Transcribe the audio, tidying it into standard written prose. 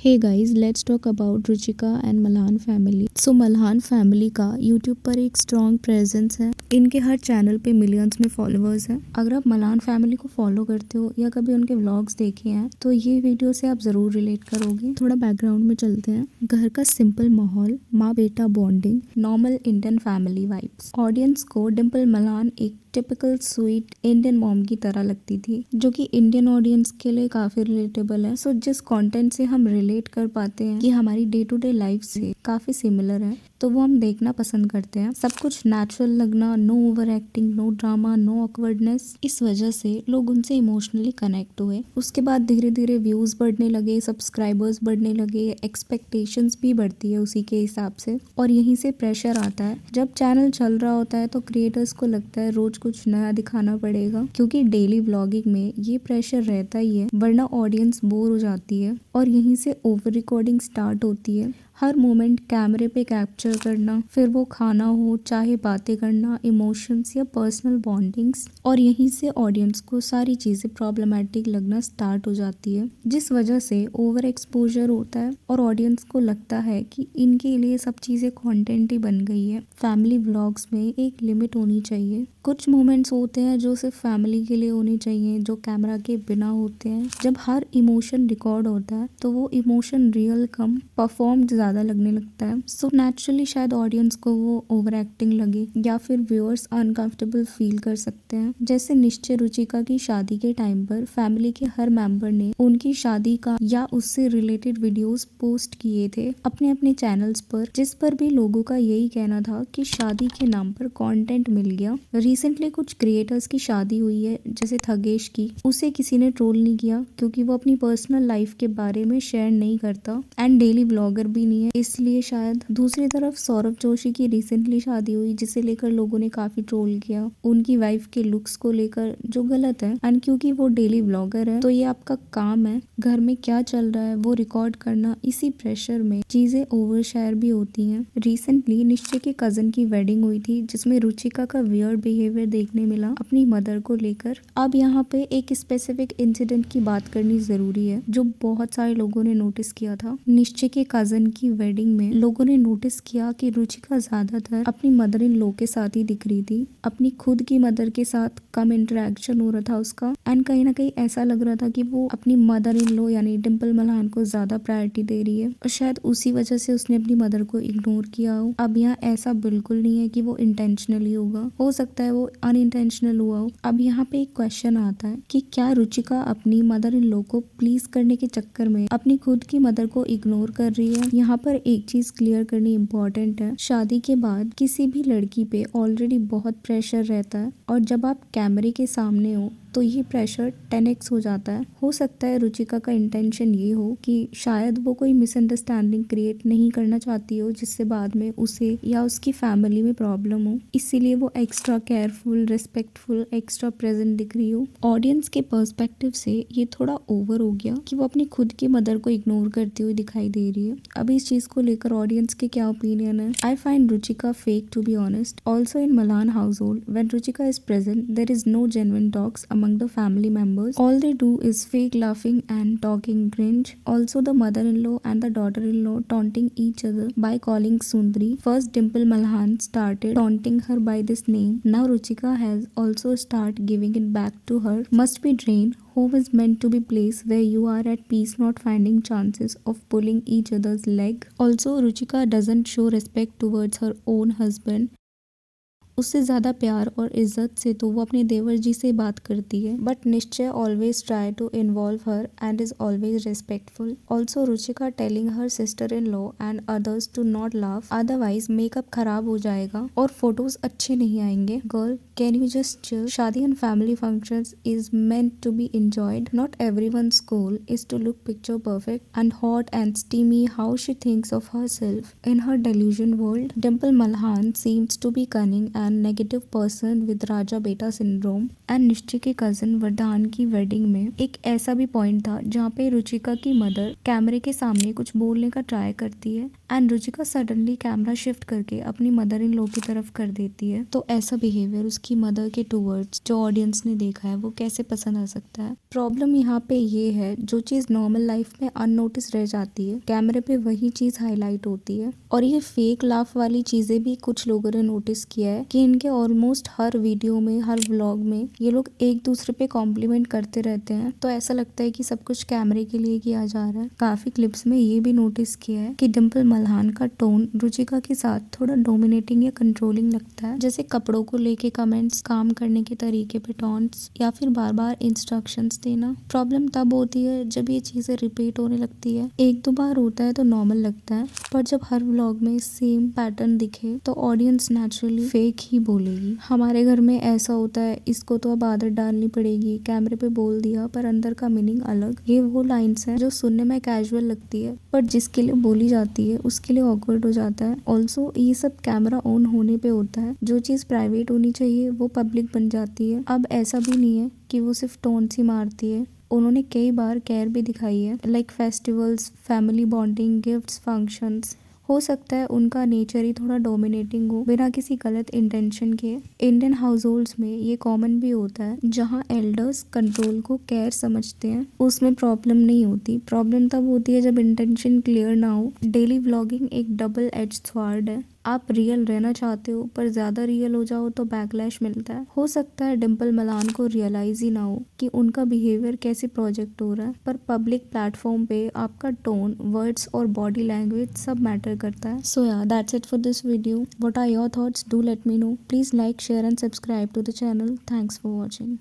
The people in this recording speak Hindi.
Hey guys, let's talk about Ruchika and Malhan family. So Malhan family का यूट्यूब पर एक स्ट्रॉन्ग प्रेजेंस है। इनके हर चैनल पे मिलियंस में फॉलोअर्स हैं। अगर आप मल्हान फैमिली को फॉलो करते हो या कभी उनके व्लॉग्स देखे हैं तो ये वीडियो से आप जरूर रिलेट करोगे। थोड़ा बैकग्राउंड में चलते हैं। घर का सिंपल माहौल, माँ बेटा bonding, normal Indian family vibes. Audience को डिम्पल मल्हान एक टिपिकल स्वीट इंडियन मॉम की तरह लगती थी, जो कि इंडियन ऑडियंस के लिए काफी रिलेटेबल है। सो जिस कंटेंट से हम रिलेट कर पाते हैं कि हमारी डे टू डे लाइफ से काफी सिमिलर है, तो वो हम देखना पसंद करते हैं। सब कुछ नेचुरल लगना, no over acting, no drama, no awkwardness. इस वजह से लोग उनसे इमोशनली कनेक्ट हुए। उसके बाद धीरे धीरे व्यूज बढ़ने लगे, सब्सक्राइबर्स बढ़ने लगे, एक्सपेक्टेशंस भी बढ़ती है उसी के हिसाब से, और यहीं से प्रेशर आता है। जब चैनल चल रहा होता है तो क्रिएटर्स को लगता है रोज कुछ नया दिखाना पड़ेगा, क्योंकि डेली व्लॉगिंग में ये प्रेशर रहता ही है, वरना ऑडियंस बोर हो जाती है। और यहीं से ओवर रिकॉर्डिंग स्टार्ट होती है। हर मोमेंट कैमरे पे कैप्चर करना, फिर वो खाना हो चाहे बातें करना, इमोशंस या पर्सनल बॉन्डिंग्स, और यहीं से ऑडियंस को सारी चीजें प्रॉब्लमेटिक लगना स्टार्ट हो जाती है, जिस वजह से ओवर एक्सपोजर होता है और ऑडियंस को लगता है कि इनके लिए सब चीजें कंटेंट ही बन गई है। फैमिली व्लॉग्स में एक लिमिट होनी चाहिए। कुछ मोमेंट्स होते हैं जो सिर्फ फैमिली के लिए होने चाहिए, जो कैमरा के बिना होते हैं। जब हर इमोशन रिकॉर्ड होता है तो वो इमोशन रियल कम परफॉर्म्ड ज्यादा लगने लगता है। सो नेचुरली शायद ऑडियंस को वो ओवर एक्टिंग लगे, या फिर व्यूअर्स अनकंफर्टेबल फील कर सकते हैं। जैसे निश्चय रुचिका की शादी के टाइम पर फैमिली के हर मेंबर ने उनकी शादी का या उससे रिलेटेड वीडियोस पोस्ट किए थे अपने अपने चैनल्स पर, जिस पर भी लोगों का यही कहना था कि शादी के नाम पर कंटेंट मिल गया। रिसेंटली कुछ क्रिएटर्स की शादी हुई है, जैसे थगेश की, उसे किसी ने ट्रोल नहीं किया क्योंकि वो अपनी पर्सनल लाइफ के बारे में शेयर नहीं करता एंड डेली व्लॉगर भी नहीं है, इसलिए शायद। दूसरी तरफ सौरभ जोशी की रिसेंटली शादी हुई, जिसे लेकर लोगों ने काफी ट्रोल किया उनकी वाइफ के लुक्स को लेकर, जो गलत है। एंड क्योंकि वो डेली व्लॉगर है तो ये आपका काम है घर में क्या चल रहा है वो रिकॉर्ड करना। इसी प्रेशर में चीजें ओवर शेयर भी होती हैं। रिसेंटली निश्चय के कजन की वेडिंग हुई थी, जिसमें रुचिका का वियर्ड बिहेवियर देखने मिला अपनी मदर को लेकर। अब यहाँ पे एक स्पेसिफिक इंसिडेंट की बात करनी जरूरी है, जो बहुत सारे लोगों ने नोटिस किया था। निश्चय के कजन की वेडिंग में लोगों ने नोटिस किया कि रुचिका ज्यादातर अपनी मदर इन लॉ के साथ ही दिख रही थी। अपनी खुद की मदर के साथ कम इंटरेक्शन हो रहा था उसका, एंड कहीं ना कहीं ऐसा लग रहा था कि वो अपनी मदर इन लॉ यानी डिम्पल मल्हान को ज्यादा प्रायोरिटी दे रही है, और शायद उसी वजह से उसने अपनी मदर को इग्नोर किया हो। अब यहाँ ऐसा बिल्कुल नहीं है कि वो इंटेंशनली होगा, हो सकता है वो अनइंटेंशनल हुआ हो। अब यहाँ पे एक क्वेश्चन आता है कि क्या रुचिका अपनी मदर इन लॉ को प्लीज करने के चक्कर में अपनी खुद की मदर को इग्नोर कर रही है। यहाँ पर एक चीज क्लियर करनी इम्पोर्टेंट है। शादी के बाद किसी भी लड़की पे ऑलरेडी बहुत प्रेशर रहता है, और जब आप कैमरे के सामने हो तो ये प्रेशर 10x हो जाता है। हो सकता है रुचिका का इंटेंशन ये हो कि शायद वो कोई मिसअंडरस्टैंडिंग क्रिएट नहीं करना चाहती हो, जिससे बाद में उसे या उसकी फैमिली में प्रॉब्लम हो, इसीलिए वो extra careful, respectful, extra present दिख रही हो। ऑडियंस के पर्सपेक्टिव से ये थोड़ा ओवर हो गया कि वो अपनी खुद की मदर को इग्नोर करती हुई दिखाई दे रही है। अब इस चीज को लेकर ऑडियंस के क्या ओपिनियन है? I find Ruchika fake, to be honest. Also in Malhan household, when Ruchika is present there is no genuine talks among the family members. All they do is fake laughing and talking cringe. Also, the mother-in-law and the daughter-in-law taunting each other by calling Sundari. First, Dimple Malhan started taunting her by this name. Now, Ruchika has also started giving it back to her. Must be drained. Home is meant to be a place where you are at peace, not finding chances of pulling each other's leg. Also, Ruchika doesn't show respect towards her own husband. उससे ज्यादा प्यार और इज्जत से तो वो अपने देवर जी से बात करती है, but Nishchay always try to involve her and is always respectful. Also Ruchika telling her sister in law and others to not laugh, otherwise makeup खराब हो जाएगा और फोटोज अच्छे नहीं आएंगे। Girl, can you just chill? शादी and family functions is meant to be enjoyed. Not everyone's goal is to look picture perfect and hot and steamy how she thinks of herself in her delusion world. Dimple Malhan seems to be cunning and मलान नेगेटिव पर्सन विद राजा बेटा सिंड्रोम एंड निश्चय के कजन वरदान की वेडिंग में एक ऐसा भी पॉइंट था जहाँ पे रुचिका की मदर कैमरे के सामने कुछ बोलने का ट्राई करती है and Ruchika suddenly camera shift करके अपनी मदर इन लॉ की तरफ कर देती है। तो ऐसा बिहेवियर उसकी मदर के टूवर्ड्स जो ऑडियंस ने देखा है वो कैसे पसंद आ सकता है। प्रॉब्लम यहाँ पे ये है, जो चीज नॉर्मल लाइफ में अननोटिस रह जाती है कैमरे पे वही चीज हाईलाइट होती है। और ये फेक लाफ वाली चीजें भी कुछ लोगों ने नोटिस किया है कि इनके ऑलमोस्ट हर वीडियो में, हर व्लॉग में ये लोग एक दूसरे पे कॉम्प्लीमेंट करते रहते हैं। तो ऐसा लगता है कि सब कुछ कैमरे के लिए किया जा रहा है। काफी क्लिप्स में ये भी नोटिस किया है कि डिम्पल मल्हान का टोन रुचिका के साथ थोड़ा डोमिनेटिंग या कंट्रोलिंग लगता है, जैसे कपड़ों को लेके कमेंट्स, काम करने के तरीके पे टॉन्ट्स या फिर बार बार इंस्ट्रक्शंस देना। प्रॉब्लम तब होती है जब ये चीजें रिपीट होने लगती है। एक दो बार होता है तो नॉर्मल लगता है, पर जब हर व्लॉग में सेम पैटर्न दिखे तो ऑडियंस नेचुरली फेक ही बोलेगी। हमारे घर में ऐसा होता है, इसको तो अब आदत डालनी पड़ेगी, कैमरे पे बोल दिया पर अंदर का मीनिंग अलग। ये वो लाइन्स हैं जो सुनने में कैजुअल लगती है पर जिसके लिए बोली जाती है उसके लिए ऑकवर्ड हो जाता है। ऑल्सो ये सब कैमरा ऑन होने पे होता है। जो चीज प्राइवेट होनी चाहिए वो पब्लिक बन जाती है। अब ऐसा भी नहीं है कि वो सिर्फ टोन्स ही मारती है, उन्होंने कई बार केयर भी दिखाई है, like festivals, family bonding, gifts, functions. हो सकता है उनका नेचर ही थोड़ा डोमिनेटिंग हो बिना किसी गलत इंटेंशन के। इंडियन हाउस होल्ड्स में ये कॉमन भी होता है, जहाँ एल्डर्स कंट्रोल को केयर समझते हैं, उसमें प्रॉब्लम नहीं होती। प्रॉब्लम तब होती है जब इंटेंशन क्लियर ना हो। डेली व्लॉगिंग एक डबल एज स्वॉर्ड है। आप रियल रहना चाहते हो पर ज्यादा रियल हो जाओ तो बैकलैश मिलता है। हो सकता है डिम्पल मलान को रियलाइज ही ना हो कि उनका बिहेवियर कैसे प्रोजेक्ट हो रहा है, पर पब्लिक प्लेटफॉर्म पे आपका टोन, वर्ड्स और बॉडी लैंग्वेज सब मैटर करता है। So yeah that's it for this video. What are your thoughts? Do let me know. Please like, share and subscribe to the channel. Thanks for watching.